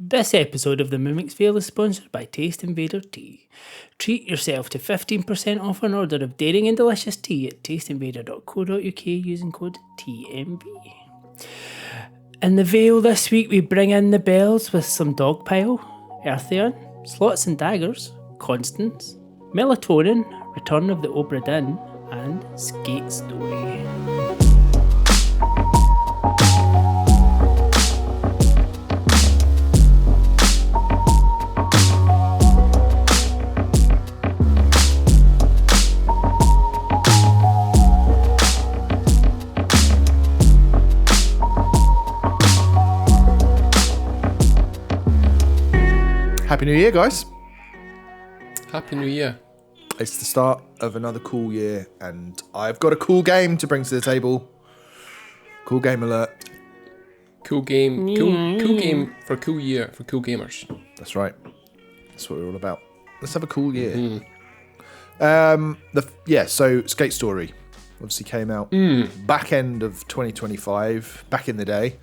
This episode of the Mimics Vale is sponsored by Taste Invader Tea. Treat yourself to 15% off an order of daring and delicious tea at tasteinvader.co.uk using code TMV. In the Vale this week we bring in the bells with some Dogpile, Earthion, Slots and Daggers, Constance, Melatonin, Return of the Obra Dinn, and Skate Story. Happy New Year, guys. Happy New Year. It's the start of another cool year, and I've got a cool game to bring to the table. Cool game alert. Cool game. Cool game for a cool year for cool gamers. That's right. That's what we're all about. Let's have a cool year. So Skate Story obviously came out back end of 2025, back in the day,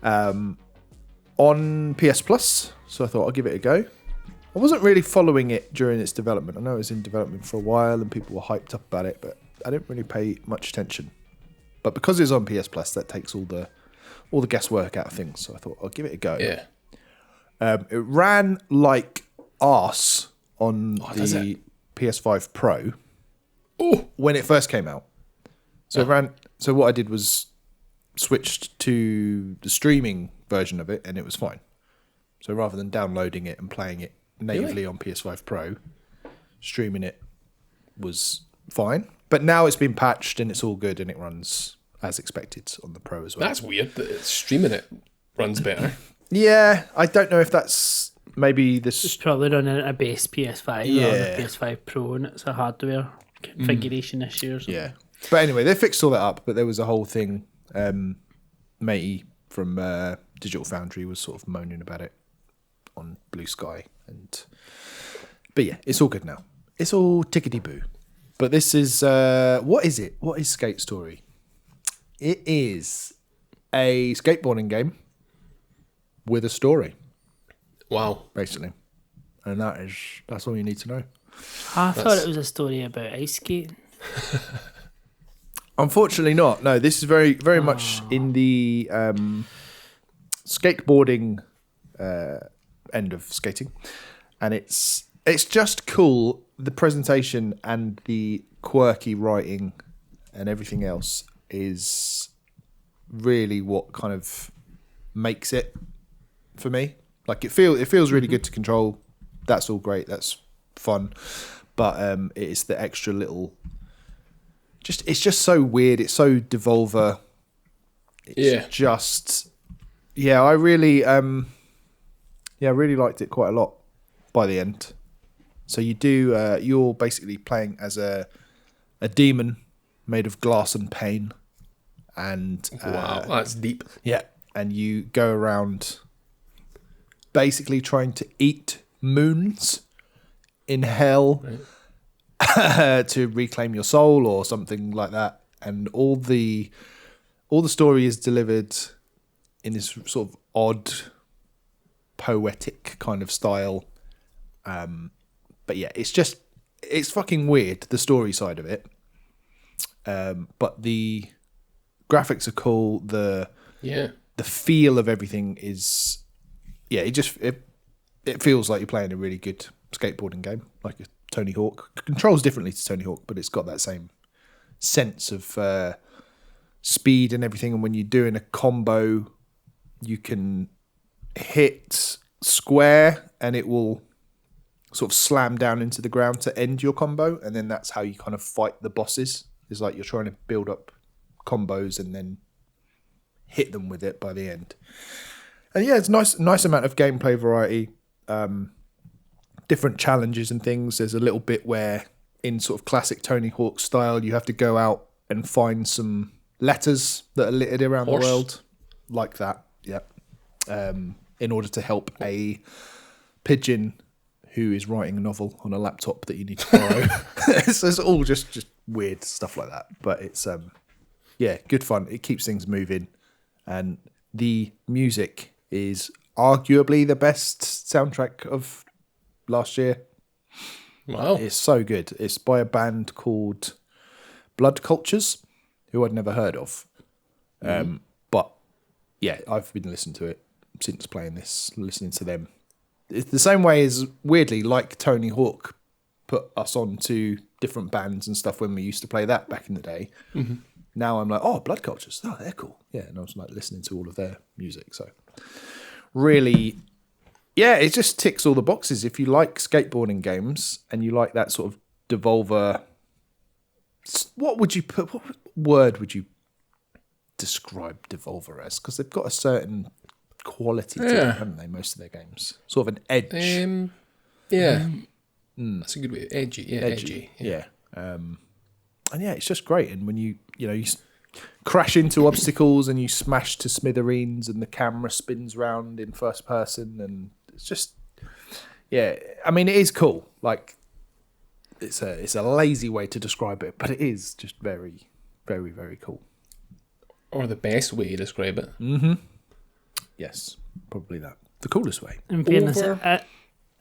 on PS Plus. So I thought I'll give it a go. I wasn't really following it during its development. I know it was in development for a while and people were hyped up about it, but I didn't really pay much attention. But because it's on PS Plus, that takes all the guesswork out of things. So I thought I'll give it a go. Yeah. It ran like arse on the PS5 Pro when it first came out. So it ran. So what I did was switched to the streaming version of it, and it was fine. So rather than downloading it and playing it natively on PS5 Pro, streaming it was fine. But now it's been patched and it's all good and it runs as expected on the Pro as well. That's weird that it's streaming it runs better. Yeah, I don't know if that's maybe this. It's probably running at a base PS5 or a PS5 Pro, and it's a hardware configuration issue or something. Yeah. But anyway, they fixed all that up, but there was a whole thing. Matey from Digital Foundry was sort of moaning about it on Blue Sky, but yeah, it's all good now. It's all tickety boo. But this is what is it? What is Skate Story? It is a skateboarding game with a story. Wow, basically, and that's all you need to know. I thought it was a story about ice skating. Unfortunately, not. No, this is very, very much in the skateboarding end of skating, and it's just cool. The presentation and the quirky writing and everything else is really what kind of makes it for me. Like it feels really good to control. That's all great. That's fun, but it's the extra little. It's just so weird. It's so Devolver. I really liked it quite a lot by the end. So you do, you're basically playing as a demon made of glass and pain. And wow, that's deep. Yeah. And you go around basically trying to eat moons in hell. Right. To reclaim your soul or something like that, and all the story is delivered in this sort of odd, poetic kind of style. But yeah, it's fucking weird, the story side of it. But the graphics are cool. The feel of everything is it feels like you're playing a really good skateboarding game, like a Tony Hawk. It controls differently to Tony Hawk, but it's got that same sense of speed and everything. And when you're doing a combo, you can hit square and it will sort of slam down into the ground to end your combo. And then that's how you kind of fight the bosses. It's like you're trying to build up combos and then hit them with it by the end. And yeah, it's nice amount of gameplay variety. Different challenges and things. There's a little bit where in sort of classic Tony Hawk style, you have to go out and find some letters that are littered around the world like that. Yeah. In order to help a pigeon who is writing a novel on a laptop that you need to borrow. So it's all just weird stuff like that. But it's, good fun. It keeps things moving. And the music is arguably the best soundtrack of last year. Wow. It's so good. It's by a band called Blood Cultures, who I'd never heard of. But yeah, I've been listening to it since playing this, listening to them. It's the same way as, weirdly, like Tony Hawk put us on to different bands and stuff when we used to play that back in the day. Now I'm like, oh, Blood Cultures. Oh, they're cool. Yeah, and I was like listening to all of their music. So really, yeah, it just ticks all the boxes. If you like skateboarding games and you like that sort of Devolver, what word would you describe Devolver as? Because they've got a certain quality to them, haven't they? Most of their games, sort of an edge. Yeah, that's a good way. Edgy, yeah, edgy. Yeah. And yeah, it's just great. And when you crash into obstacles and you smash to smithereens, and the camera spins round in first person, and it's just, yeah. I mean, it is cool. Like, it's a lazy way to describe it, but it is just very, very, very cool. Or the best way to describe it. Yes, probably that. The coolest way. In fairness, it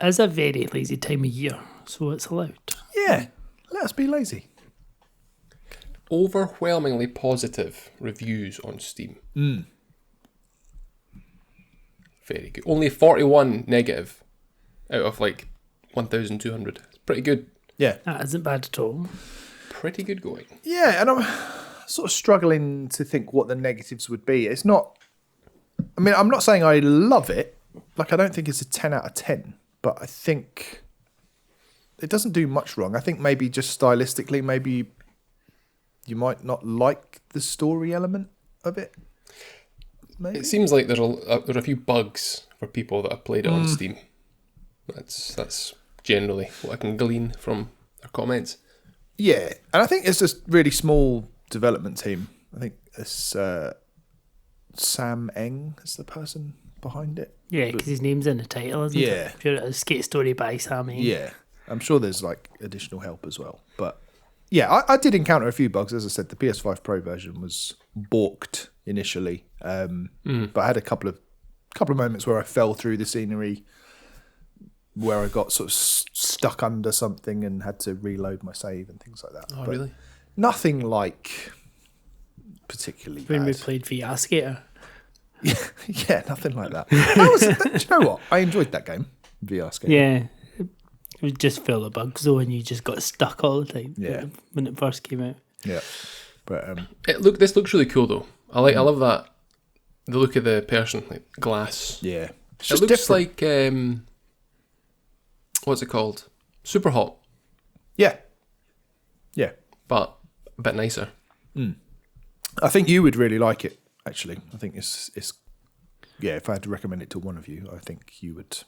is a very lazy time of year, so it's allowed. Yeah, let us be lazy. Overwhelmingly positive reviews on Steam. Very good. Only 41 negative out of like 1,200. It's pretty good. Yeah. That isn't bad at all. Pretty good going. Yeah, and I'm sort of struggling to think what the negatives would be. It's not... I mean, I'm not saying I love it. Like, I don't think it's a 10 out of 10. But I think it doesn't do much wrong. I think maybe just stylistically, maybe you might not like the story element of it. Maybe. It seems like there are a few bugs for people that have played it on Steam. That's generally what I can glean from their comments. Yeah, and I think it's just really small development team. I think it's Sam Eng is the person behind it. Yeah, because his name's in the title, isn't it? If you're a skate story by Sam Eng. Yeah, I'm sure there's like additional help as well. But yeah, I did encounter a few bugs. As I said, the PS5 Pro version was balked initially, but I had a couple of moments where I fell through the scenery, where I got sort of stuck under something and had to reload my save and things like that. Oh, but really? Nothing like particularly When bad. we played VR Skater. Yeah, nothing like that. Do you know what? I enjoyed that game, VR Skater. Yeah. It was just full of bugs though, and you just got stuck all the time. Yeah. When it first came out. Yeah, but This looks really cool though. I love that, the look of the person, like glass. yeah, it's It just looks different. like what's it called? Super Hot, Yeah, but a bit nicer. I think you would really like it. Actually, I think it's yeah. If I had to recommend it to one of you, I think you would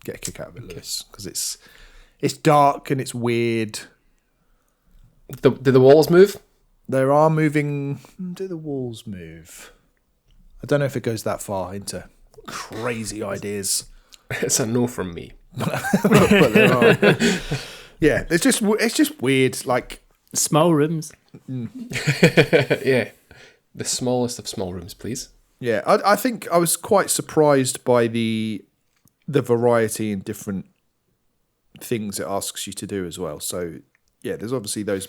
get a kick out of it, Lewis, because it's dark and it's weird. Do the walls move? There are moving. Do the walls move? I don't know if it goes that far into crazy ideas. It's a no from me. But there are. Yeah, it's just weird. Like, Small rooms. Yeah, the smallest of small rooms, please. yeah, I think I was quite surprised by the variety and different things it asks you to do as well. So yeah, there's obviously those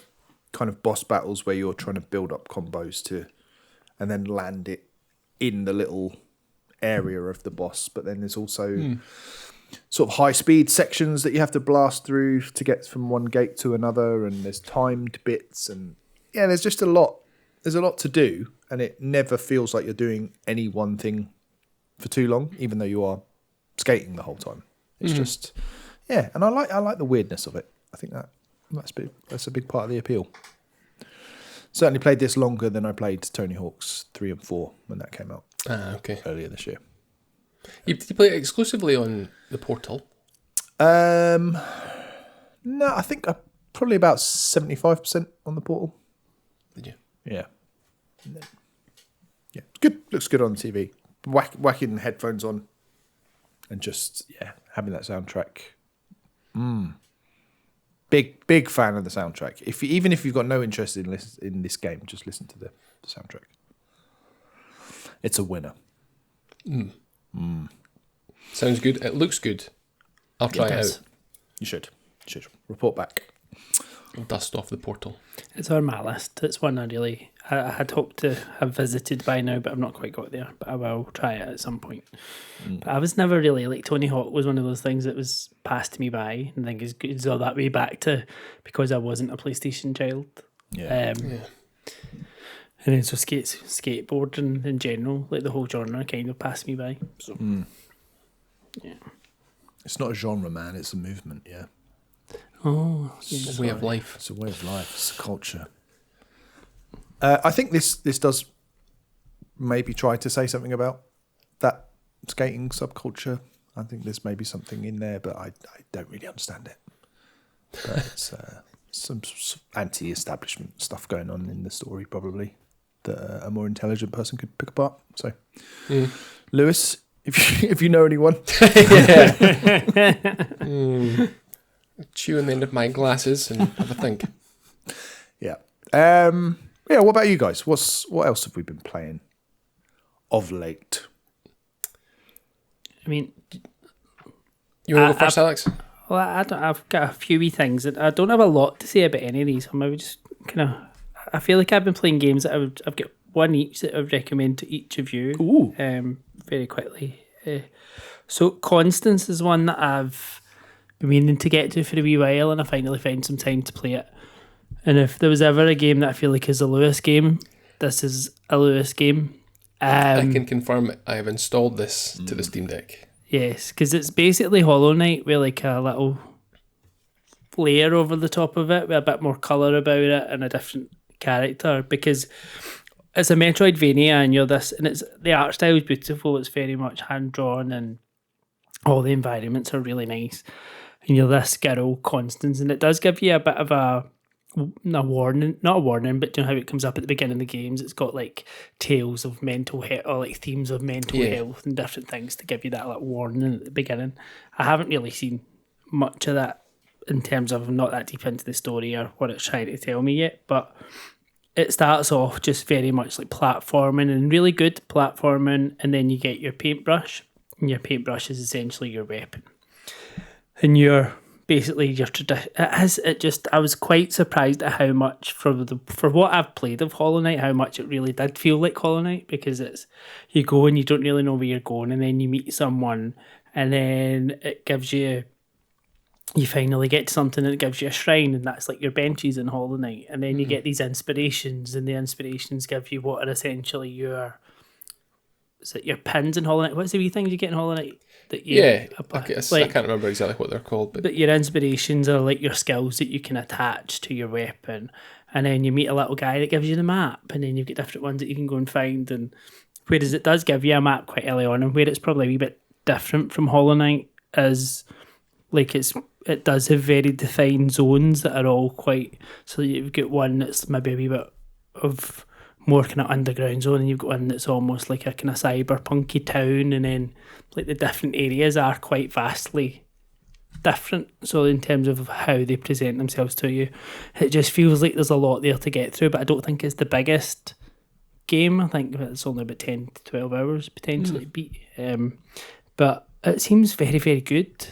kind of boss battles where you're trying to build up combos and then land it in the little area of the boss. But then there's also sort of high speed sections that you have to blast through to get from one gate to another, and there's timed bits, and yeah, there's just a lot. There's a lot to do, and it never feels like you're doing any one thing for too long, even though you are skating the whole time. It's just, yeah, and I like the weirdness of it. I think that's a big part of the appeal. Certainly played this longer than I played Tony Hawk's 3 and 4 when that came out Okay. earlier this year. You play it exclusively on the Portal? No, I think probably about 75% on the Portal. Did you? Yeah. Yeah, it's good. Looks good on the TV. Whacking headphones on and just, yeah, having that soundtrack. Big fan of the soundtrack. Even if you've got no interest in this game, just listen to the soundtrack. It's a winner. Sounds good. It looks good. I'll try it out. You should. Report back. I'll dust off the portal. It's on my list. It's one I had hoped to have visited by now, but I've not quite got there. But I will try it at some point. But I was never really like Tony Hawk was one of those things that was passed me by, and I think it's all that way back to because I wasn't a PlayStation child. Yeah. And then so skateboarding in general, like the whole genre, kind of passed me by. So yeah, It's not a genre, man. It's a movement. Yeah. oh, It's a way of life. It's a way of life. It's a culture. I think this does maybe try to say something about that skating subculture. I think there's maybe something in there, but I don't really understand it. But it's some anti-establishment stuff going on in the story, probably, that a more intelligent person could pick apart. So, Lewis, if you know anyone, Chew on the end of my glasses and have a think. yeah. Yeah, what about you guys? What else have we been playing of late? I mean, You want to go first, Alex? well, I've got a few wee things, and I don't have a lot to say about any of these. So maybe just kind of, I feel like I've been playing games that I've got one each that I would recommend to each of you. Ooh. Very quickly. So Constance is one that I've been meaning to get to for a wee while, and I finally found some time to play it. And if there was ever a game that I feel like is a Lewis game, this is a Lewis game. I can confirm I have installed this to the Steam Deck. Yes, because it's basically Hollow Knight with like a little layer over the top of it with a bit more colour about it and a different character, because it's a Metroidvania and you're this, and it's the art style is beautiful, it's very much hand drawn and all the environments are really nice, and you're this girl Constance, and it does give you a bit of a warning, not a warning, but you know how it comes up at the beginning of the games, it's got like tales of mental health or like themes of mental health and different things to give you that like warning at the beginning. I haven't really seen much of that in terms of I'm not that deep into the story or what it's trying to tell me yet, but it starts off just very much like platforming and really good platforming, and then you get your paintbrush, and your paintbrush is essentially your weapon, and you're basically your tradition. I was quite surprised at how much for what I've played of Hollow Knight, how much it really did feel like Hollow Knight, because it's you go and you don't really know where you're going, and then you meet someone, and then it gives you finally get to something and it gives you a shrine, and that's like your benches in Hollow Knight, and then you get these inspirations, and the inspirations give you what are essentially your pins in Hollow Knight. What's the wee things you get in Hollow Knight? I can't remember exactly what they're called, but your inspirations are like your skills that you can attach to your weapon, and then you meet a little guy that gives you the map, and then you've got different ones that you can go and find. And whereas it does give you a map quite early on, and where it's probably a wee bit different from Hollow Knight is like it does have very defined zones that are all quite, so you've got one that's maybe a wee bit of more kind of underground zone, and you've got one that's almost like a kind of cyberpunky town, and then like the different areas are quite vastly different. So in terms of how they present themselves to you, it just feels like there's a lot there to get through, but I don't think it's the biggest game. I think it's only about 10 to 12 hours potentially beat. But it seems very, very good.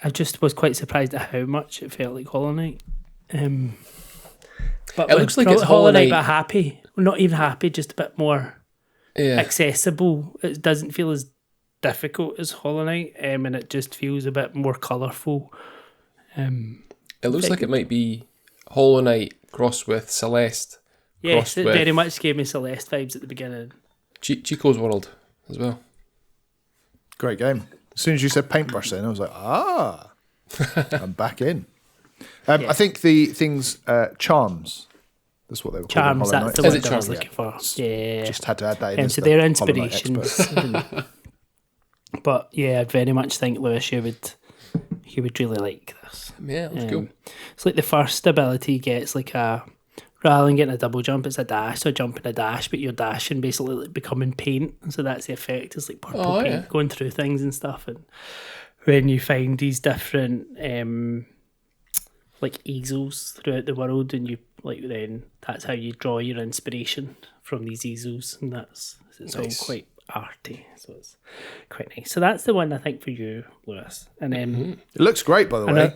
I just was quite surprised at how much it felt like Hollow Knight. But it looks like it's Hollow Knight, but happy. Not even happy, just a bit more accessible. It doesn't feel as difficult as Hollow Knight, and it just feels a bit more colourful. It looks like it might be Hollow Knight crossed with Celeste. Yes, it very much gave me Celeste vibes at the beginning. Chico's World as well. Great game. As soon as you said paintbrush then, I was like, I'm back in. I think the things, charms, that's what they were called. Charms, that's the word I was looking for. Yeah. Just had to add that in. So they're inspirations. But yeah, I very much think, Lewis, you would really like this. Yeah, that's cool. It's like the first ability he gets like rather than getting a double jump, it's a dash, so jump and a dash, but you're dashing basically like becoming paint, so that's the effect. It's like purple paint going through things and stuff, and when you find these different like easels throughout the world, and you then that's how you draw your inspiration from these easels, and it's nice. All quite arty, so it's quite nice. So that's the one I think for you, Lewis. And then It looks great, by the way.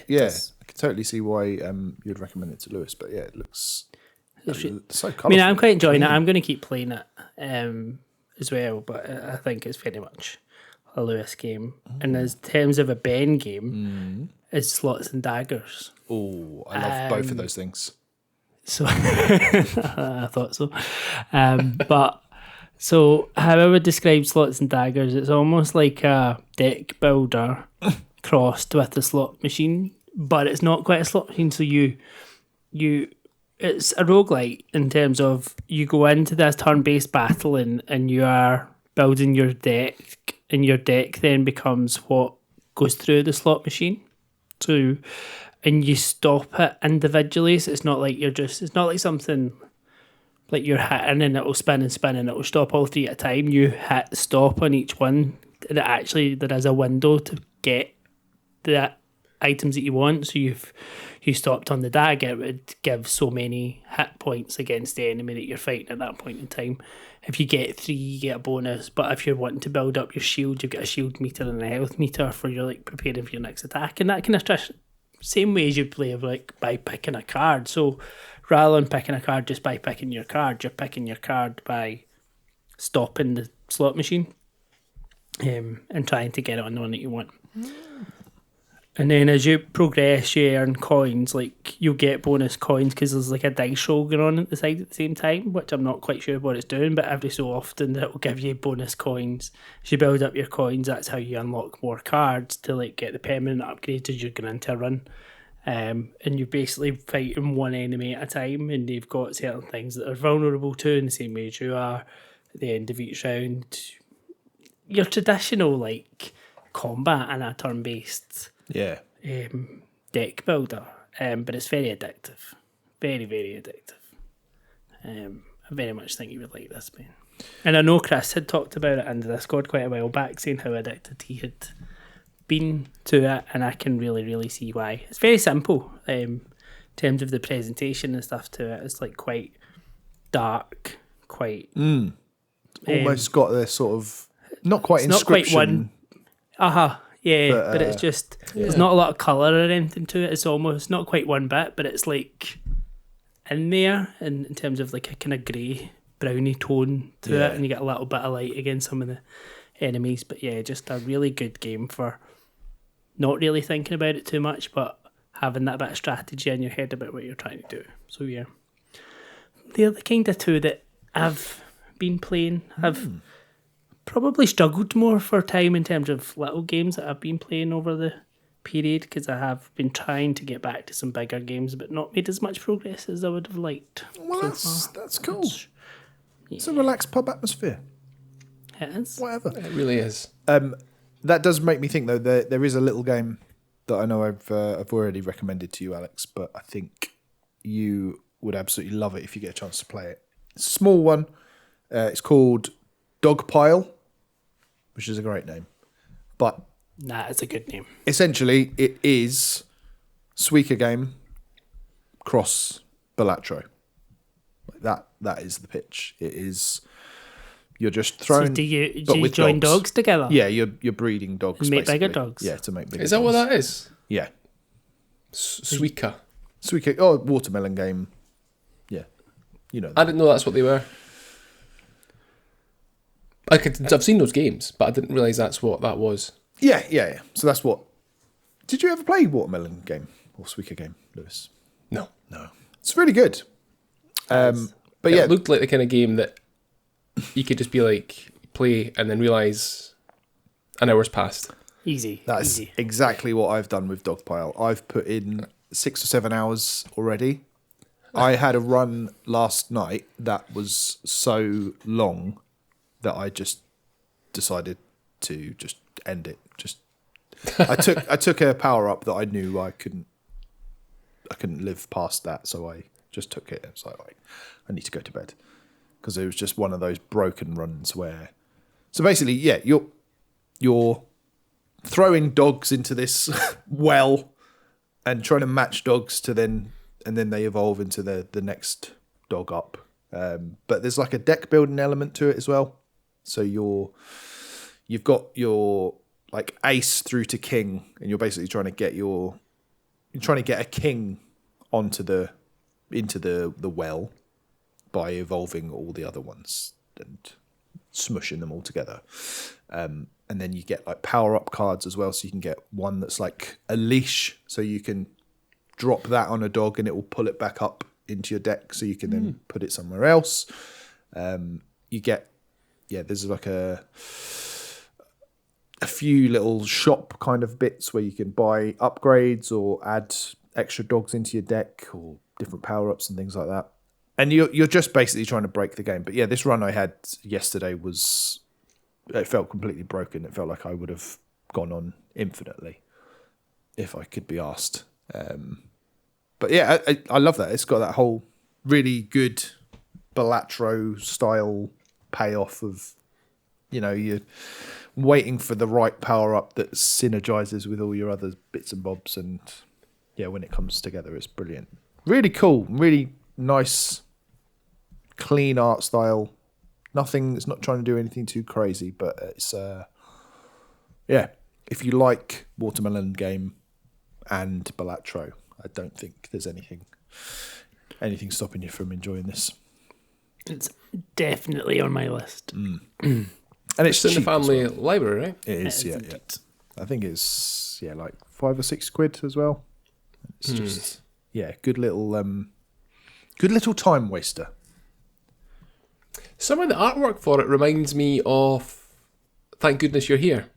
Yeah, I can totally see why you'd recommend it to Lewis. But yeah, it looks so colourful. I mean, I'm quite enjoying it. I'm going to keep playing it as well, but I think it's very much a Lewis game. And in terms of a Ben game, it's Slots and Daggers. Oh, I love both of those things. So I thought so. But so how I would describe Slots and Daggers, it's almost like a deck builder crossed with a slot machine, but it's not quite a slot machine. So you it's a roguelite in terms of you go into this turn-based battle and you are building your deck, and your deck then becomes what goes through the slot machine. So, and you stop it individually, so it's not like it's not like something like you're hitting and it'll spin and spin and it'll stop all three at a time. You hit stop on each one, and actually there is a window to get the items that you want. So you stopped on the dagger, it would give so many hit points against the enemy that you're fighting at that point in time. If you get 3, you get a bonus, but if you're wanting to build up your shield, you've got a shield meter and a health meter for your preparing for your next attack, and that kind of same way as you play by picking a card. So rather than picking a card just by picking your card, you're picking your card by stopping the slot machine and trying to get it on the one that you want. And then as you progress, you earn coins. Like, you'll get bonus coins because there's like a dice roll going on at the side at the same time, which I'm not quite sure what it's doing, but every so often it will give you bonus coins. As you build up your coins, that's how you unlock more cards to like get the permanent upgrades as you're going into a run. And you're basically fighting one enemy at a time, and they've got certain things that are vulnerable to in the same way as you are. At the end of each round, your traditional like combat and a turn-based deck builder, but it's very addictive, very, very addictive. I very much think you would like this, Ben. And I know Chris had talked about it in the Discord quite a while back, saying how addicted he had been to it, and I can really, really see why. It's very simple in terms of the presentation and stuff to it. It's like quite dark, quite almost got this sort of not quite it's inscription. Not quite one. Yeah, but it's just there's not a lot of colour or anything to it. It's almost not quite one bit, but it's like in there in terms of like a kind of grey, browny tone to it, and you get a little bit of light against some of the enemies. But yeah, just a really good game for not really thinking about it too much, but having that bit of strategy in your head about what you're trying to do. So yeah, the other kind of two that I've been playing have probably struggled more for time in terms of little games that I've been playing over the period, because I have been trying to get back to some bigger games but not made as much progress as I would have liked. Well, that's cool. It's a relaxed pub atmosphere. It is. Whatever. It really is. That does make me think, though, there is a little game that I know I've already recommended to you, Alex, but I think you would absolutely love it if you get a chance to play it. It's a small one. It's called Dogpile, which is a great name. But Nah, it's a good name. Essentially, it is Suika game cross Balatro. That is the pitch. It is. You're just throwing. So do you join dogs together? Yeah, you're breeding dogs. And make bigger basically. dogs? Yeah, to make bigger Is that dogs. what that is? Yeah. Suika. Suika. Oh, watermelon game. Yeah. You know that. I didn't know that's what they were. I've seen those games, but I didn't realise that's what that was. Yeah. So that's what. Did you ever play watermelon game or Suika game, Lewis? No. It's really good. But It looked like the kind of game that you could just be like, play and then realise an hour's passed. Easy. That's easy. exactly what I've done with Dogpile. I've put in 6 or 7 hours already. I had a run last night that was so long that I just decided to just end it. I took a power up that I knew I couldn't live past that, so I just took it. It's like, right, I need to go to bed, because it was just one of those broken runs where. So basically, yeah, you're throwing dogs into this well and trying to match dogs to then they evolve into the next dog up. But there's like a deck building element to it as well. So you've got your like ace through to king, and you're basically trying to get a king into the well by evolving all the other ones and smushing them all together. And then you get like power up cards as well, so you can get one that's like a leash, so you can drop that on a dog and it will pull it back up into your deck, so you can then put it somewhere else. You get there's like a few little shop kind of bits where you can buy upgrades or add extra dogs into your deck or different power ups and things like that. And you're just basically trying to break the game. But yeah, this run I had yesterday it felt completely broken. It felt like I would have gone on infinitely if I could be asked. But yeah, I love that. It's got that whole really good Balatro style payoff of, you're waiting for the right power up that synergizes with all your other bits and bobs. And yeah, when it comes together, it's brilliant. Really cool, really nice, clean art style. It's not trying to do anything too crazy, but it's, if you like Watermelon Game and Balatro, I don't think there's anything stopping you from enjoying this. It's definitely on my list. And it's in the cheap family as well. library, right? It is, yeah. I think it's like £5 or £6 as well. It's just good little time waster. Some of the artwork for it reminds me of Thank Goodness You're Here.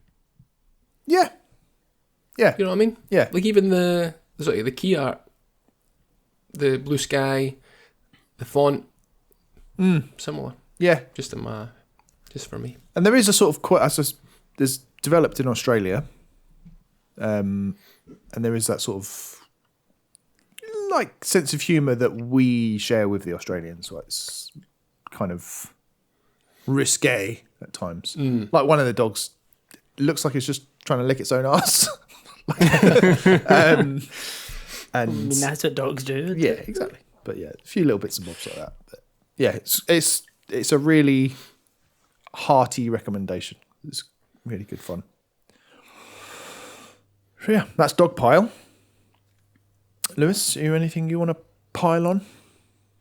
Yeah. You know what I mean? Yeah. Like even the key art, the blue sky, the font, similar. Yeah. Just for me. And there is a sort of there's developed in Australia, and there is that sort of like sense of humour that we share with the Australians. So it's kind of risque at times. Like one of the dogs looks like it's just trying to lick its own ass. And I mean, that's what dogs do. Yeah, exactly. But yeah, a few little bits and bobs like that. But yeah, it's a really hearty recommendation. It's really good fun. So yeah, that's Dogpile. Lewis, are you anything you want to pile on?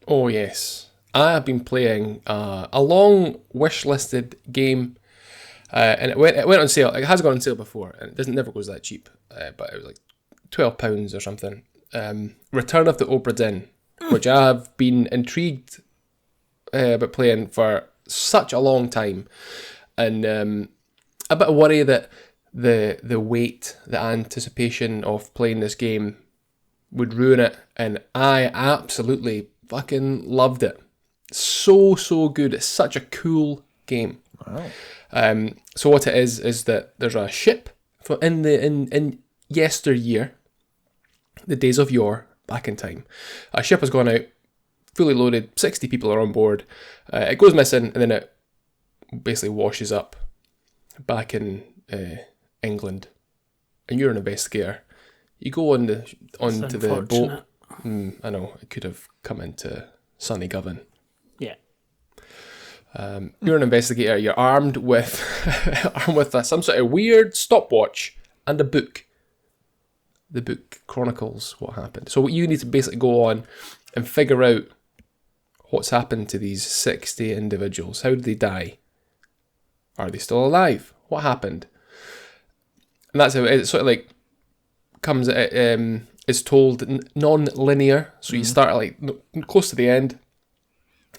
Oh yes, I have been playing a long wish-listed game, and it went on sale. It has gone on sale before, and it never goes that cheap. But it was like £12 or something. Return of the Obra Dinn, which I have been intrigued about playing for such a long time, and a bit of worry that the wait, the anticipation of playing this game would ruin it, and I absolutely fucking loved it. So good. It's such a cool game. Wow. So what it is that there's a ship in yesteryear, the days of yore, back in time. A ship has gone out, fully loaded, 60 people are on board. It goes missing, and then it basically washes up back in England. And you're an investigator. You go onto the boat. I know, it could have come into sunny Govan. Yeah. You're an investigator. You're armed with some sort of weird stopwatch and a book. The book chronicles what happened. So you need to basically go on and figure out what's happened to these 60 individuals. How did they die? Are they still alive? What happened? And that's how it sort of like comes. It's told non-linear. So you start like close to the end,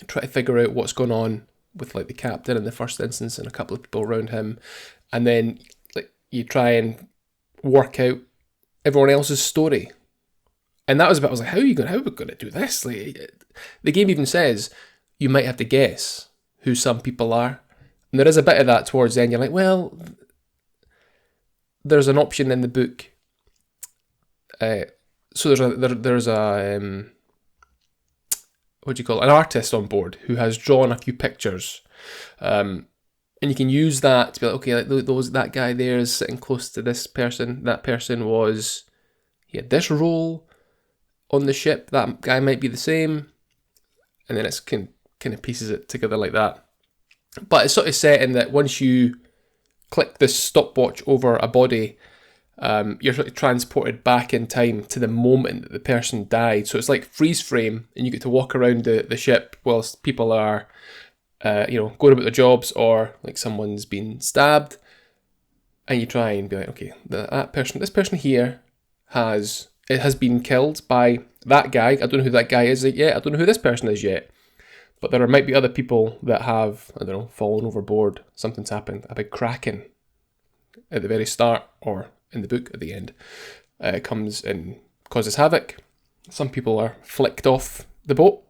try to figure out what's going on with like the captain in the first instance and a couple of people around him, and then like you try and work out everyone else's story. And that was about, I was like, how are we going to do this? Like, the game even says you might have to guess who some people are. And there is a bit of that towards the end. You're like, well, there's an option in the book. So there's a what do you call it? An artist on board who has drawn a few pictures. And you can use that to be like, okay, like that guy there is sitting close to this person. That person he had this role on the ship. That guy might be the same. And then it's kind of pieces it together like that. But it's sort of set in that once you click this stopwatch over a body, you're sort of transported back in time to the moment that the person died. So it's like freeze frame, and you get to walk around the ship whilst people are, going about their jobs, or like someone's been stabbed, and you try and be like, okay, this person here has been killed by that guy. I don't know who that guy is yet. I don't know who this person is yet. But there might be other people that have, I don't know, fallen overboard. Something's happened. A big kraken at the very start, or in the book at the end, comes and causes havoc. Some people are flicked off the boat.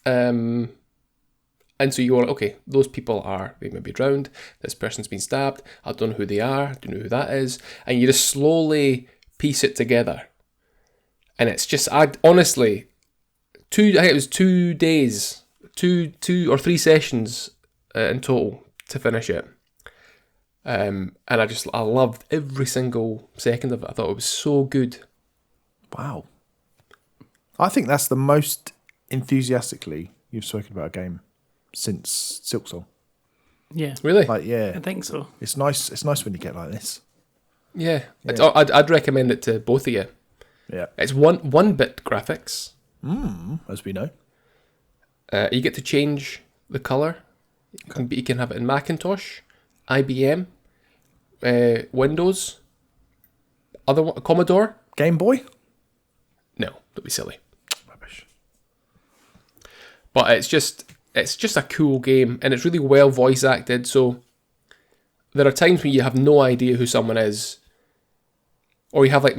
And so you're like, okay, those people they may be drowned. This person's been stabbed. I don't know who they are. I don't know who that is. And you just slowly piece it together. And it's just, honestly, I think it was 2 days, two or three sessions in total to finish it. And I loved every single second of it. I thought it was so good. Wow. I think that's the most enthusiastically you've spoken about a game since Silksong. Yeah. Really? Like, yeah. I think so. It's nice when you get like this. Yeah. I'd recommend it to both of you. Yeah. It's one bit graphics. As we know. You get to change the colour. You can have it in Macintosh, IBM, Windows, Commodore. Game Boy? No, don't be silly. Rubbish. But it's just a cool game, and it's really well voice acted. So there are times when you have no idea who someone is, or you have an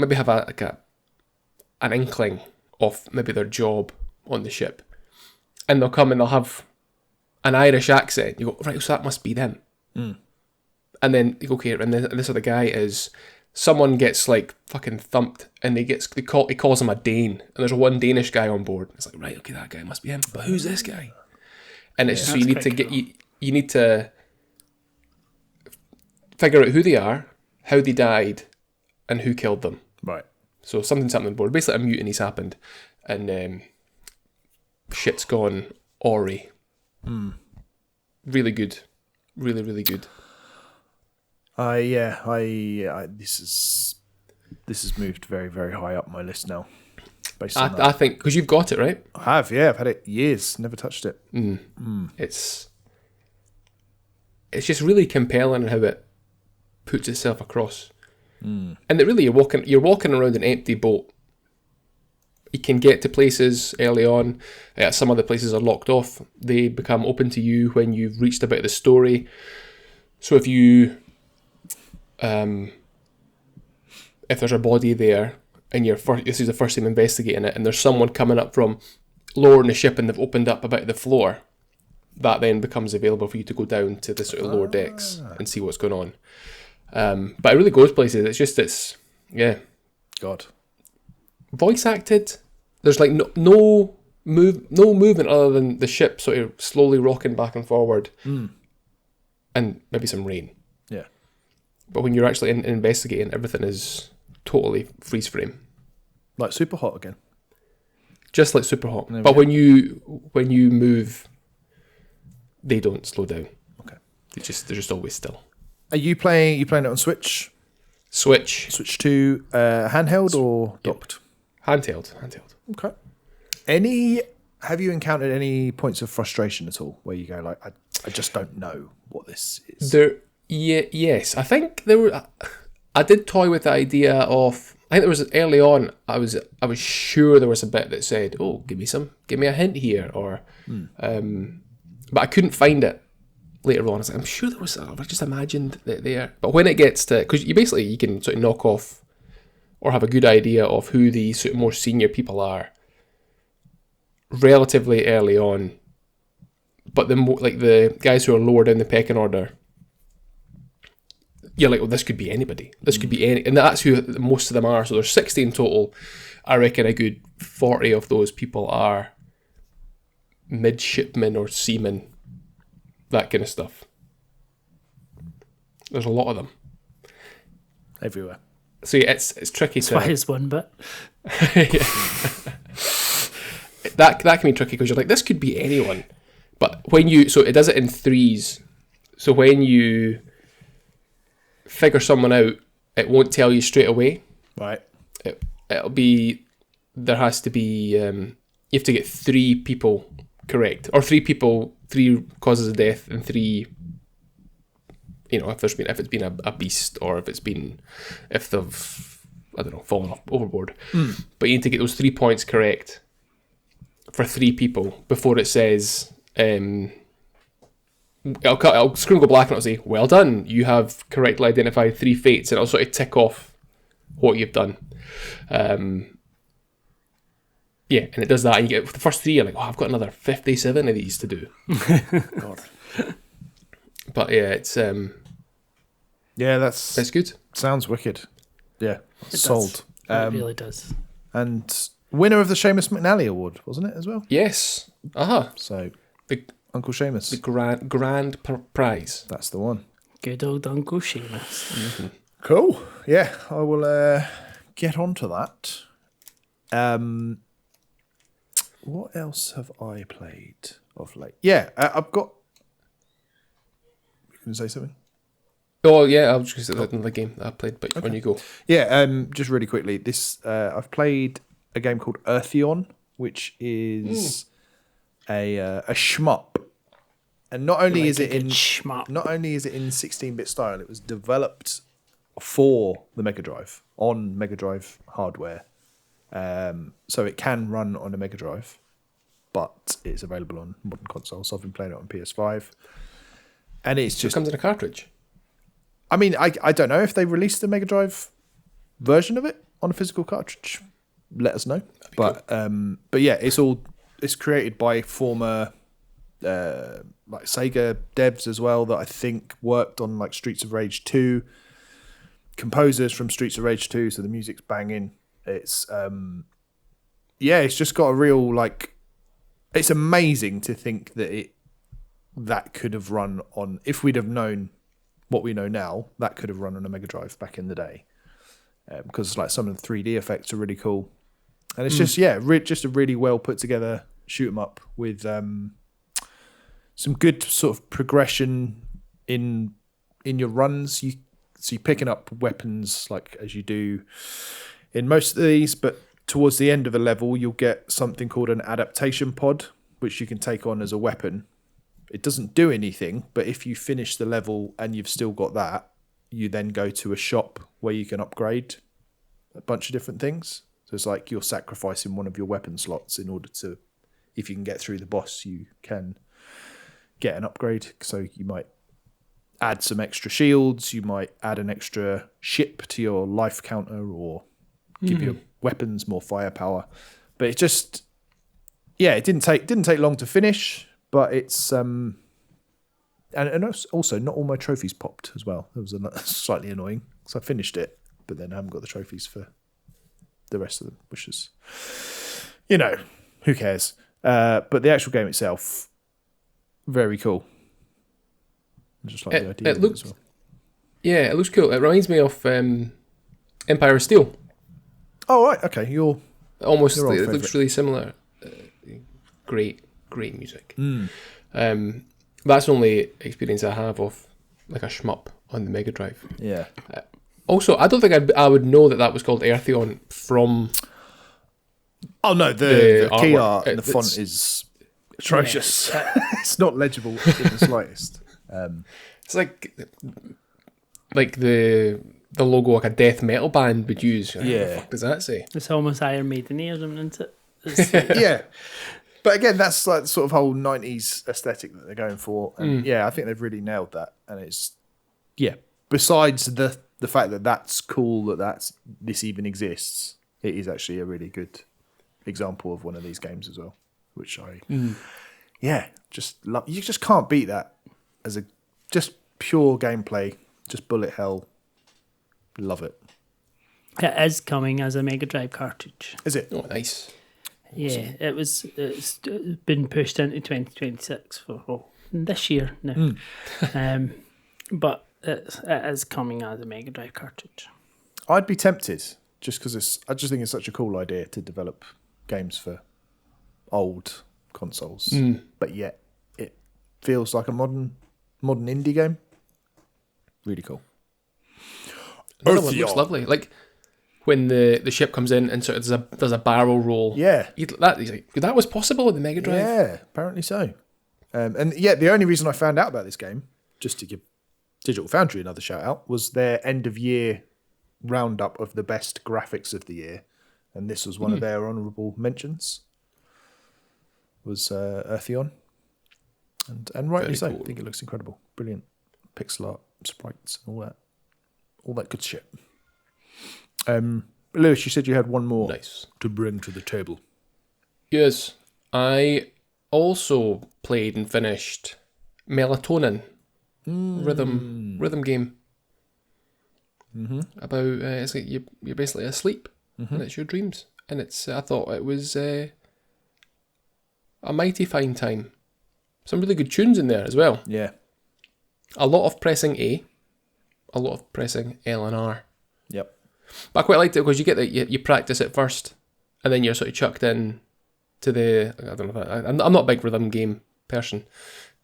inkling of maybe their job on the ship, and they'll come and they'll have an Irish accent. You go, right, so that must be them. And then you go, okay, and this other guy is, someone gets like fucking thumped, and he calls him a Dane, and there's one Danish guy on board. It's like, right, okay, that guy must be him, but who's this guy? And it's so you need to figure out who they are, how they died, and who killed them. Right. So something's happened on board. Basically, a mutiny's happened, and shit's gone awry. Really good, really, really good. This has moved very, very high up my list now. Based on that. I think because you've got it right. I have, yeah. I've had it years, never touched it. It's just really compelling how it puts itself across, and that really you're walking around an empty boat. You can get to places early on. Some other places are locked off. They become open to you when you've reached a bit of the story. So if there's a body there, and this is the first time investigating it, and there's someone coming up from lower in the ship and they've opened up a bit of the floor, that then becomes available for you to go down to the sort of lower decks and see what's going on. But it really goes places. God. Voice acted. There's like no movement other than the ship sort of slowly rocking back and forward, and maybe some rain. Yeah. But when you're actually investigating, everything is totally freeze frame. Like Super Hot again. Just like Super Hot. But when you move, they don't slow down. Okay. They're just always still. Are you playing it on Switch? Switch 2 handheld or docked? Handheld. Okay. Have you encountered any points of frustration at all where you go like, I just don't know what this is? Yes. I think I did toy with the idea of, I think there was early on, I was sure there was a bit that said, oh, give me a hint here, or but I couldn't find it later on. I was like, I'm sure there was, I just imagined that there. But when it gets to, because you can sort of knock off or have a good idea of who the sort of more senior people are relatively early on, but the guys who are lower down the pecking order, you're like, well, this could be anybody. This could be any, and that's who most of them are. So there's 60 in total. I reckon a good 40 of those people are midshipmen or seamen, that kind of stuff. There's a lot of them Everywhere. So yeah, it's tricky. That's why it's one bit. That can be tricky because you're like, this could be anyone. But so it does it in threes. So when you figure someone out, it won't tell you straight away. Right. It'll be, there has to be, you have to get 3 people correct, or 3 people, 3 causes of death, and 3, if it's been a beast, or if they've, I don't know, fallen overboard. But you need to get those 3 points correct for 3 people before it says, I'll screen go black and it'll say, well done, you have correctly identified 3 fates, and it'll sort of tick off what you've done. Yeah, and it does that, and you get the first 3, you're like, I've got another 57 of these to do. God. But yeah, it's good. Sounds wicked. Yeah, It sold. does. It really does. And winner of the Seamus McNally Award, wasn't it, as well? Yes. So The Uncle Seamus. the grand prize. That's the one. Good old Uncle Seamus. Cool. Yeah, I will get on to that. What else have I played of late? Yeah, I've got... You going to say something? Oh yeah, I was just going to say another game that I played, but when you go. Yeah, just really quickly. I've played a game called Earthion, which is a shmup. And not only is it in shmup. not only is it in 16-bit style, it was developed for the Mega Drive on Mega Drive hardware. So it can run on a Mega Drive, but it's available on modern consoles. So I've been playing it on PS5, and it's just It comes in a cartridge. I mean, I don't know if they released the Mega Drive version of it on a physical cartridge. Let us know. But yeah, it's created by former like Sega devs as well that I think worked on like Streets of Rage 2, composers from Streets of Rage 2, so the music's banging. It's it's just got a real like. It's amazing to think that could have run on, if we'd have known what we know now, that could have run on a Mega Drive back in the day, because like some of the 3D effects are really cool, and it's just just a really well put together shoot 'em up with some good sort of progression in your runs. So you're picking up weapons like as you do in most of these, but towards the end of a level, you'll get something called an adaptation pod, which you can take on as a weapon. It doesn't do anything, but if you finish the level and you've still got that, you then go to a shop where you can upgrade a bunch of different things. So it's like you're sacrificing one of your weapon slots in order to, if you can get through the boss, you can get an upgrade. So you might add some extra shields, you might add an extra ship to your life counter, or give your weapons more firepower. But it just, it didn't take long to finish. But it's and also not all my trophies popped as well. That was slightly annoying. So I finished it, but then I haven't got the trophies for the rest of them, which is, who cares? But the actual game itself, very cool. I just like the idea of it as well. Yeah, it looks cool. It reminds me of Empire of Steel. Oh right, okay. It looks really similar. Great music. That's the only experience I have of like a shmup on the Mega Drive. Yeah. Also, I don't think I would know that was called Earthion from. Oh no, the key artwork. art and the font is atrocious. Yeah. It's not legible in the slightest. It's like the logo like a death metal band would use. What the fuck does that say? It's almost Iron Maiden-y or something, isn't it? Yeah. But again, that's like the sort of whole 90s aesthetic that they're going for. And I think they've really nailed that. And it's, besides the fact that that's cool, this even exists, it is actually a really good example of one of these games as well, which I, just love. You just can't beat that as a just pure gameplay, just bullet hell. Love it. It is coming as a Mega Drive cartridge. Is it? Oh, nice. Yeah, it's been pushed into 2026 for this year now. But it is coming as a Mega Drive cartridge. I'd be tempted just because I just think it's such a cool idea to develop games for old consoles, but yet it feels like a modern modern indie game. Really cool. Another one looks lovely. Like when the ship comes in and sort of there's a barrel roll. Yeah. That was possible with the Mega Drive. Yeah, apparently so. And yeah, the only reason I found out about this game, just to give Digital Foundry another shout out, was their end of year roundup of the best graphics of the year, and this was one of their honourable mentions. Was Earthion, and rightly so. Cool. I think it looks incredible, brilliant pixel art, sprites, and all that good shit. Lewis, you said you had one more to bring to the table. Yes, I also played and finished Melatonin, rhythm game. About it's like you're basically asleep and it's your dreams, and it's I thought it was a mighty fine time. Some really good tunes in there as well. Yeah, a lot of pressing A, a lot of pressing L and R. Yep. But I quite liked it because you get that you practice it first, and then you're sort of chucked in to the. I don't know. I'm not a big rhythm game person.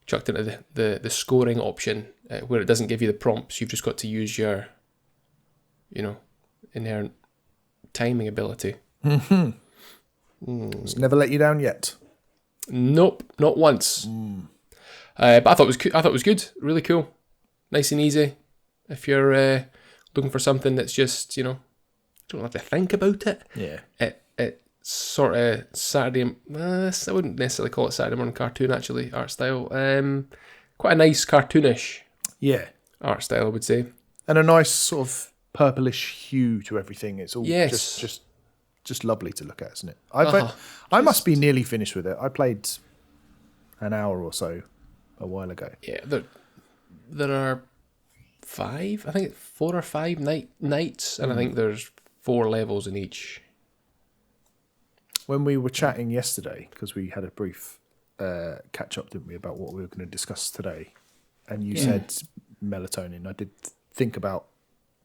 Chucked into the scoring option where it doesn't give you the prompts. You've just got to use your, inherent timing ability. It's never let you down yet. Nope, not once. But I thought it was good. Really cool, nice and easy. If you're looking for something that's just don't have to think about it. Yeah. It sort of Saturday. I wouldn't necessarily call it Saturday morning cartoon. Actually, art style. Quite a nice cartoonish. Yeah. Art style, I would say. And a nice sort of purplish hue to everything. It's all just lovely to look at, isn't it? I must be nearly finished with it. I played an hour or so a while ago. Yeah, there are 5, I think 4 or 5 nights, and I think there's 4 levels in each. When we were chatting yesterday, because we had a brief catch up, didn't we, about what we were going to discuss today, and you said Melatonin, I did think about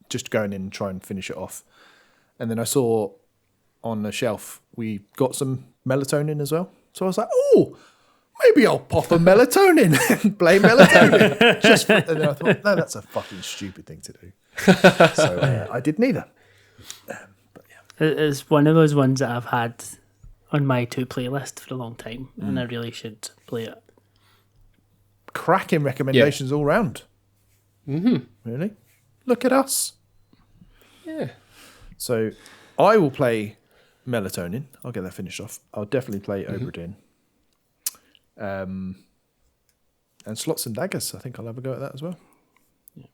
just going in and try and finish it off, and then I saw on the shelf we got some Melatonin as well, so I was like, oh, maybe I'll pop a Melatonin and play Melatonin. And then I thought, no, that's a fucking stupid thing to do. So I did neither. But yeah, it's one of those ones that I've had on my to play list for a long time, and I really should play it. Cracking recommendations all round. Really? Look at us. Yeah. So I will play Melatonin. I'll get that finished off. I'll definitely play Obra Dinn. And Slots and Daggers. I think I'll have a go at that as well. Yeah.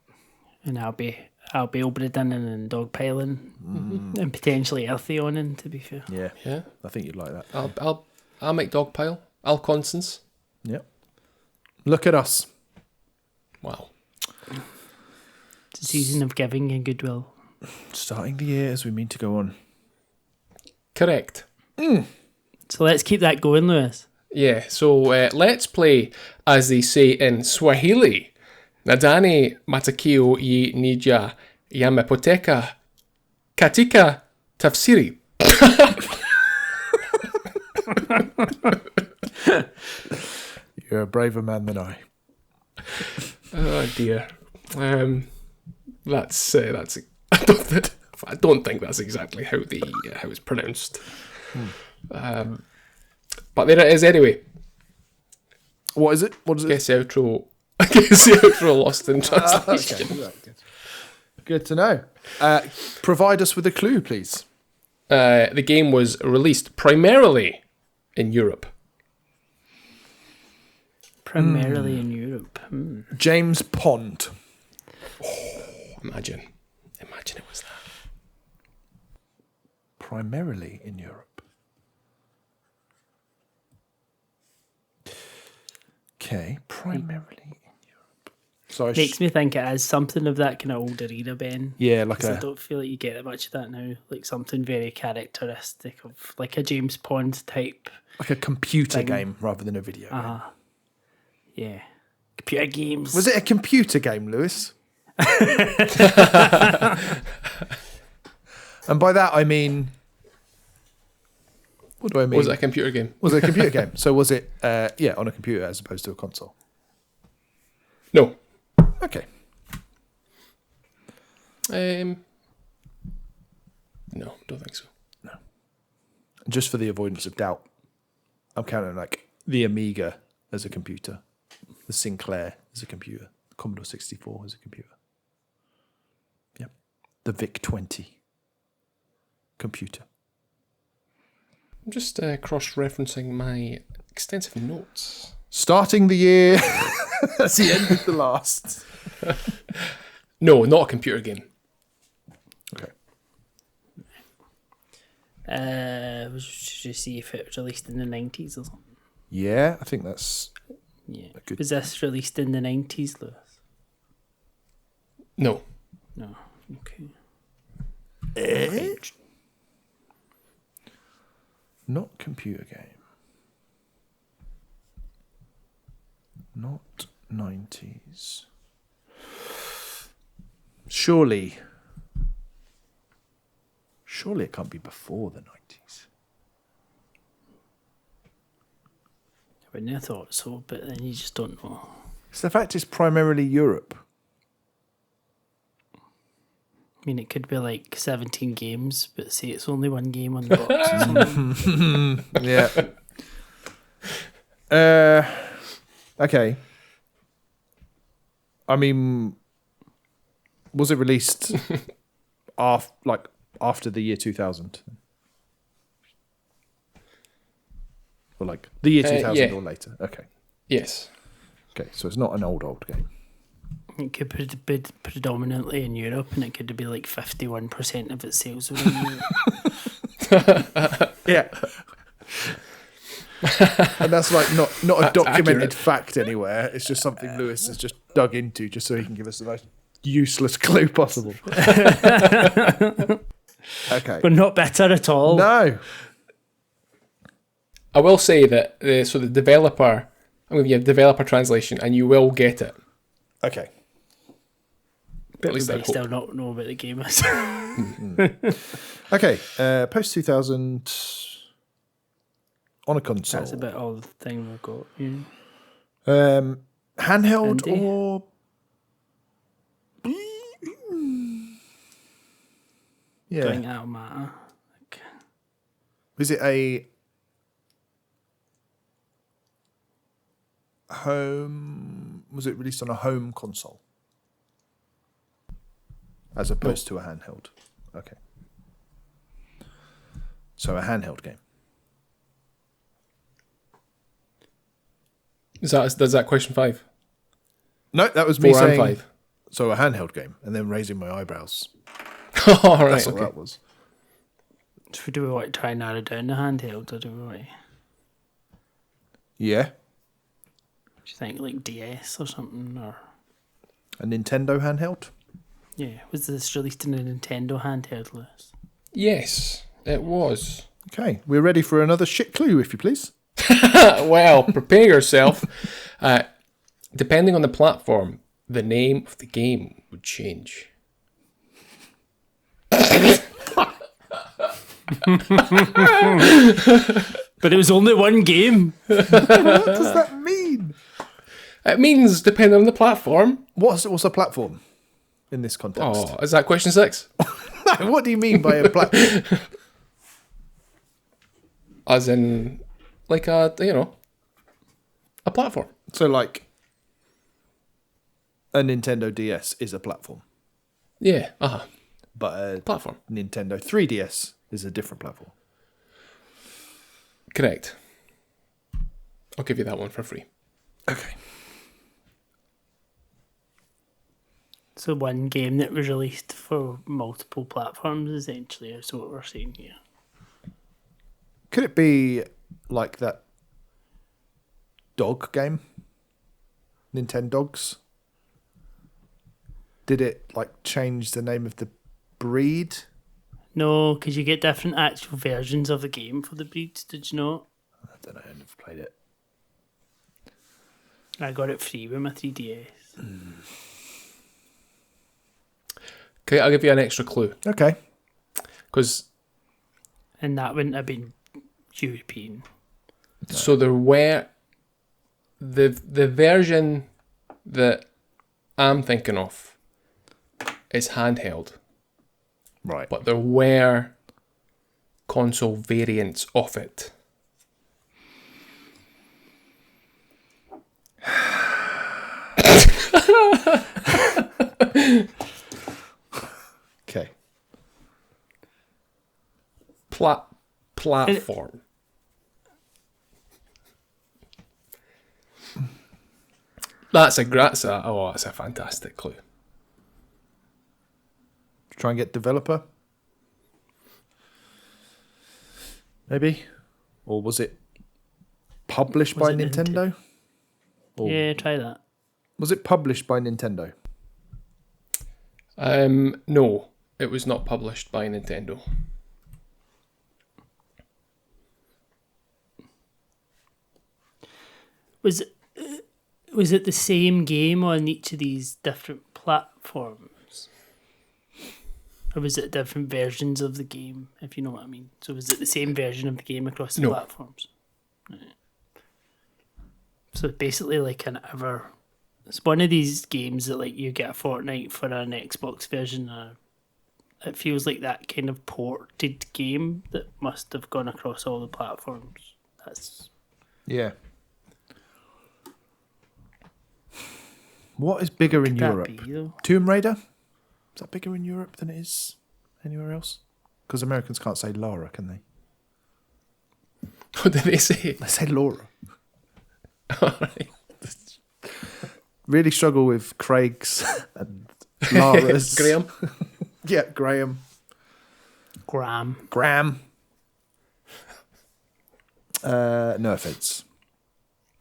And I'll be Obra Dinn and Dogpiling, and potentially Earthioning, to be fair. Yeah. Yeah. I think you'd like that. I'll make Dogpile. I'll Constance. Yep. Look at us. Wow. It's a season of giving and goodwill. Starting the year as we mean to go on. Correct. So let's keep that going, Lewis. Yeah, so let's play, as they say in Swahili. Nadani matakio yi nija yamepoteka katika tafsiri. You're a braver man than I. Oh dear. That's I don't think that's exactly how it's pronounced. But there it is anyway. What is it? What is it? Guess the outro lost in translation. Okay. Good to know. Provide us with a clue, please. The game was released primarily in Europe. Primarily in Europe. James Pond. Oh, imagine it was that. Primarily in Europe. Okay, primarily in Europe. So Makes me think it has something of that kind of older era, Ben. Yeah, I don't feel like you get that much of that now. Like something very characteristic of like a James Pond type. like a computer game rather than a video game. Yeah. Computer games. Was it a computer game, Lewis? And by that I mean, what do I mean? Was it a computer game? Was it a computer game? So was it, on a computer as opposed to a console? No. Okay. No, don't think so. Just for the avoidance of doubt, I'm counting like the Amiga as a computer, the Sinclair as a computer, the Commodore 64 as a computer. Yep. The VIC-20 computer. I'm just cross-referencing my extensive notes. Starting the year as the end of the last. No, not a computer game. Okay. Should you see if it was released in the 90s or something? Yeah, I think that's Yeah. a good. Was this released in the 90s, Lewis? No. No. Okay. Not computer game. Not 90s. Surely it can't be before the 90s. I wouldn't have thought so, but then you just don't know. So the fact it's primarily Europe. I mean, it could be like 17 games, but say it's only one game on the box or something. Yeah. Okay. I mean, was it released after the year 2000? Or like the year 2000 yeah. or later? Okay. Yes. Okay, so it's not an old game. It could be predominantly in Europe, and it could be like 51% of its sales were in Europe. Yeah. And that's like not a documented accurate. fact anywhere. It's just something Lewis has just dug into just so he can give us the most useless clue possible. Okay. But not better at all. No. I will say that the developer, I'm going to give you a developer translation, and you will get it. Okay. But At least we I might hope. still not know what the game is. Okay. Post 2000 on a console. That's about all the thing we've got. Yeah. Handheld Indie. or yeah? Doing that'll matter. Like, Is it a home? Was it released on a home console as opposed to a handheld? Okay. So a handheld game. Is that question 5? No, that was me 4 and saying. 5. So a handheld game, and then raising my eyebrows. All right. That's all Okay. that was. so do we want to try and narrow down the handheld, or do we want to, Yeah, do you think like DS or something? Or a Nintendo handheld. yeah, was this released in a Nintendo handheld list? Yes, it was. Okay, we're ready for another shit clue, if you please. Well, prepare yourself. Depending on the platform, the name of the game would change. But it was only one game. What does that mean? It means depending on the platform. What's a platform in this context? Oh, is that question 6? What do you mean by a platform? As in, like a platform. So, like, a Nintendo DS is a platform, Yeah. but a Platform. Nintendo 3DS is a different platform. Correct. I'll give you that one for free. Okay. So one game that was released for multiple platforms, essentially, is what we're saying here. Could it be like that dog game? Nintendogs? Did it like change the name of the breed? No, because you get different actual versions of the game for the breeds, did you know? I don't know, I never played it. I got it free with my 3DS. Okay, I'll give you an extra clue. Okay. Because And that wouldn't have been European. so there were the version that I'm thinking of is handheld, Right. but there were console variants of it. Okay. Platform. That's a fantastic clue. Try and get developer. Maybe, or was it published by it Nintendo? Or Yeah, try that. was it published by Nintendo? No, it was not published by Nintendo. Was it the same game on each of these different platforms? Or was it different versions of the game, if you know what I mean? So was it the same version of the game across the No. platforms? Right. So basically like it's one of these games that like you get a Fortnite for an Xbox version, or it feels like that kind of ported game that must have gone across all the platforms. That's Yeah. What is bigger in that Europe? be, though? Tomb Raider? Is that bigger in Europe than it is anywhere else? Because Americans can't say Lara, can they? What did they say? They say Laura. Alright. Really struggle with Craig's and Lara's. Graham? Yeah, Graham. Graham. No offence.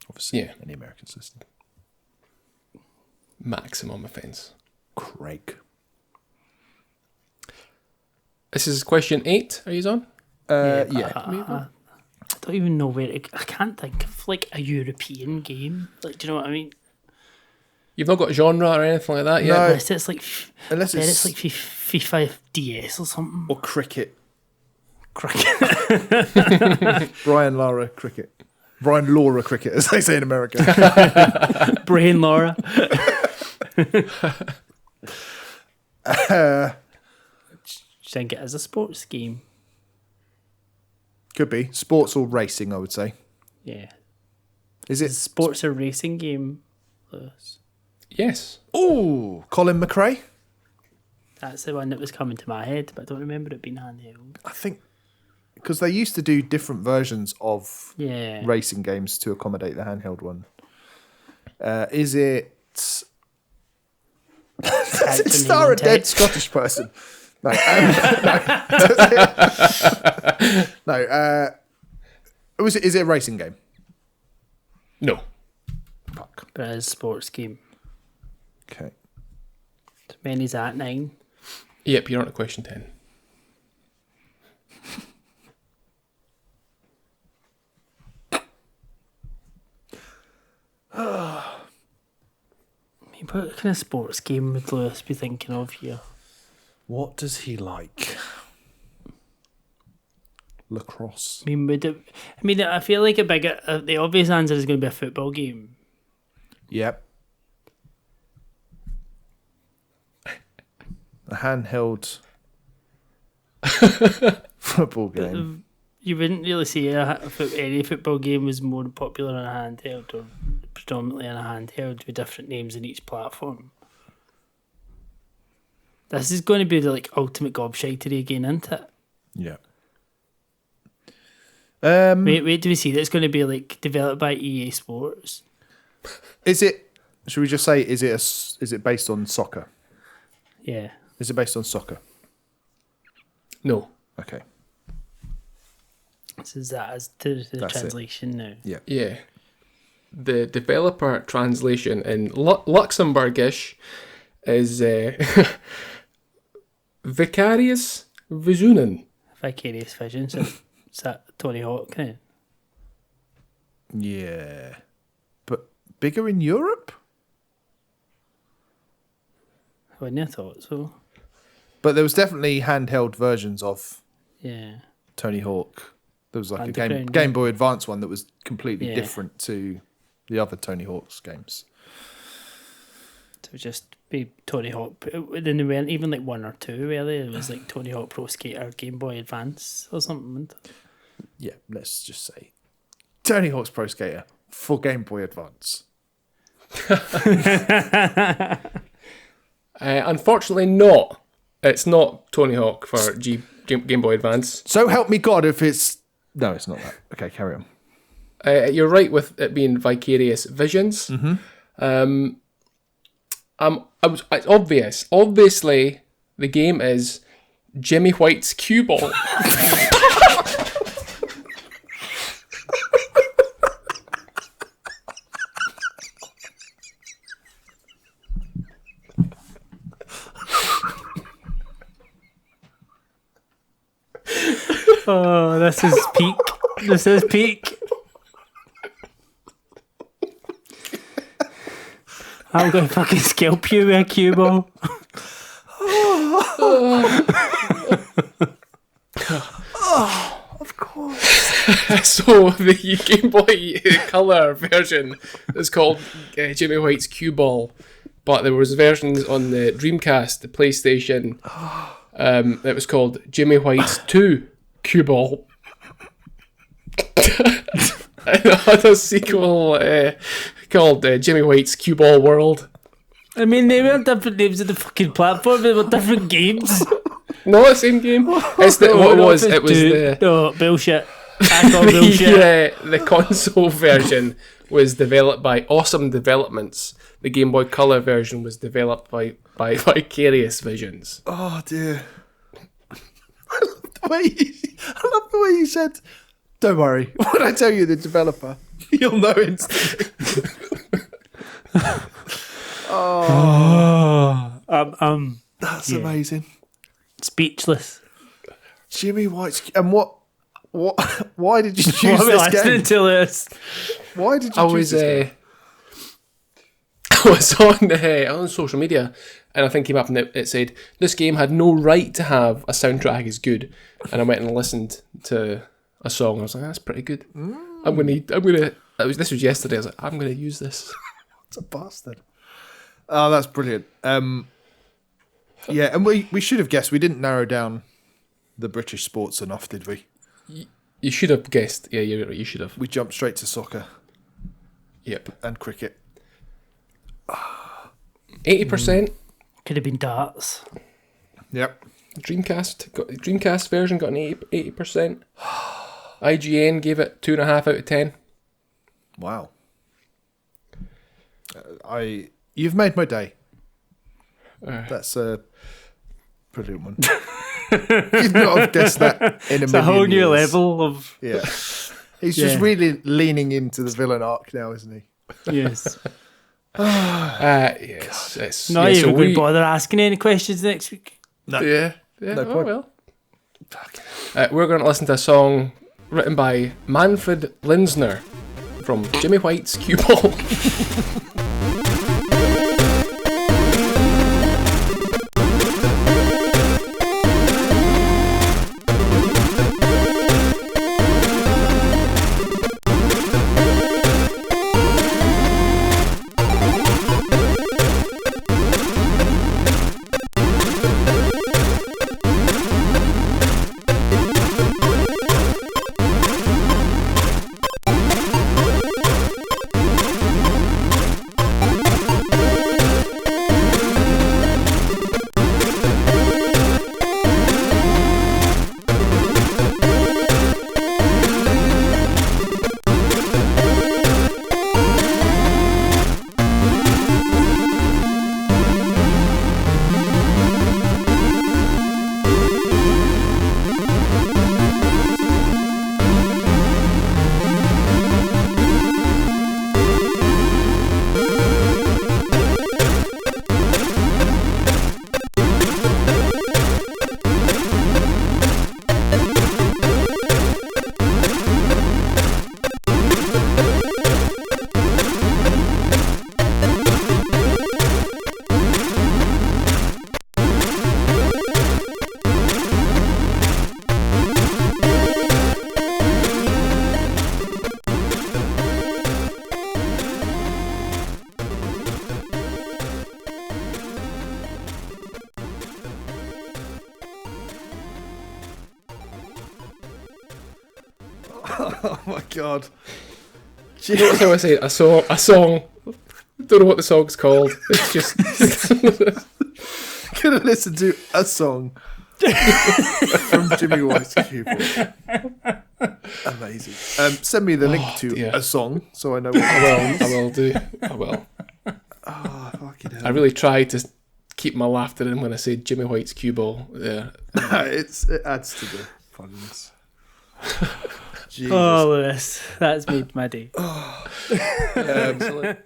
Obviously, Yeah. any Americans listening. Maximum offence. Craig. This is question 8. Are you on? Yeah. I don't even know where I can't think of like a European game. Like, do you know what I mean? You've not got genre or anything like that yet? No. Unless it's like Unless it's like FIFA DS or something. or cricket. Cricket. Brian Lara cricket. Brian Laura cricket, as they say in America. Brain Laura. Think it as a sports game. Could be sports or racing, I would say. Yeah. Is it Sports or racing game, Lewis? Yes. Oh, Colin McRae? That's the one that was coming to my head, but I don't remember it being handheld. I think because they used to do different versions of Yeah. racing games to accommodate the handheld one. Is it? Does it star a dead Scottish person? No. No. Is it a racing game? No. Fuck. But it is a sports game. Okay. Many's at 9. Yep, you're on to question 10. I mean, what kind of sports game would Lewis be thinking of here? What does he like? Lacrosse. I mean, I feel like the obvious answer is going to be a football game. Yep. A handheld football game. You wouldn't really say any football game was more popular on a handheld or predominantly on a handheld with different names in each platform. This is going to be the ultimate gobshitery again, isn't it? Yeah. Wait, do we see that it's going to be developed by EA Sports? Is it? Should we just say? Is it based on soccer? Yeah. Is it based on soccer? No. Okay. So is that as to the That's translation now? Yeah. Yeah. The developer translation in Luxembourgish is Vicarious Visionen. Vicarious Vision. So is that Tony Hawk? Kind of? Yeah. But bigger in Europe? I wouldn't have thought so. But there was definitely handheld versions of Yeah. Tony Hawk. There was like a Underground, Game Boy Advance one that was completely Yeah. different to the other Tony Hawk's games. It was just be Tony Hawk. Then they weren't even like one or two, were they? It was like Tony Hawk Pro Skater, Game Boy Advance or something. Yeah, let's just say Tony Hawk's Pro Skater for Game Boy Advance. Unfortunately, not. It's not Tony Hawk for Game Boy Advance. So help me God if it's... No, it's not that. Okay, carry on. You're right with it being Vicarious Visions. Mm-hmm. It's obvious. Obviously, the game is Jimmy White's Cue Ball. Oh, this is peak. This is peak. I'm going to fucking scalp you with a cue ball. Of course. So the Game Boy Color version is called Jimmy White's Cue Ball, but there was versions on the Dreamcast, the PlayStation. It was called Jimmy White's 2 Cue Ball. And a sequel called Jimmy White's Cue Ball World. I mean, they weren't different names of the fucking platform, they were different games. No, the same game. It's the, what it was. It was the no bullshit. I call bullshit. the console version was developed by Awesome Developments. The Game Boy Color version was developed by Vicarious Visions. Oh dear. I love the way you said, don't worry, when I tell you the developer, you'll know instantly. That's amazing. Speechless. Jimmy White's... And what why did you choose What this listening game? to this? Why did you choose this game? I was on social media, and I think came up and it said this game had no right to have a soundtrack as good. And I went and listened to a song. I was like, that's pretty good. I'm gonna. This was yesterday. I was like, I'm gonna use this. It's a bastard. Oh, that's brilliant. Yeah, and we should have guessed. We didn't narrow down the British sports enough, did we? You should have guessed. Yeah, you're right. You should have. We jumped straight to soccer. Yep. And cricket. 80%. Could have been darts. Yep. Dreamcast version got an 80%. IGN gave it 2.5 out of 10. Wow. You've made my day. That's a brilliant one. You'd not have guessed that in It's a whole new years. level of... Yeah. He's just really leaning into the villain arc now, isn't he? Yes. Yes. Yes. Not yeah, even so going to bother asking any questions next week. No. Yeah. No oh, point. well. We're going to listen to a song written by Manfred Linsner from Jimmy White's Cue Ball. Oh my god. Notice how I say a song. Don't know what the song's called. It's just Gonna listen to a song from Jimmy White's keyboard. Amazing. Send me the link to a song so I know what I will do. I will. Oh, fucking hell. I really try to keep my laughter in when I say Jimmy White's cue ball. Yeah. It adds to the funniness. Jesus. Oh, Lewis, that's made my day. Excellent.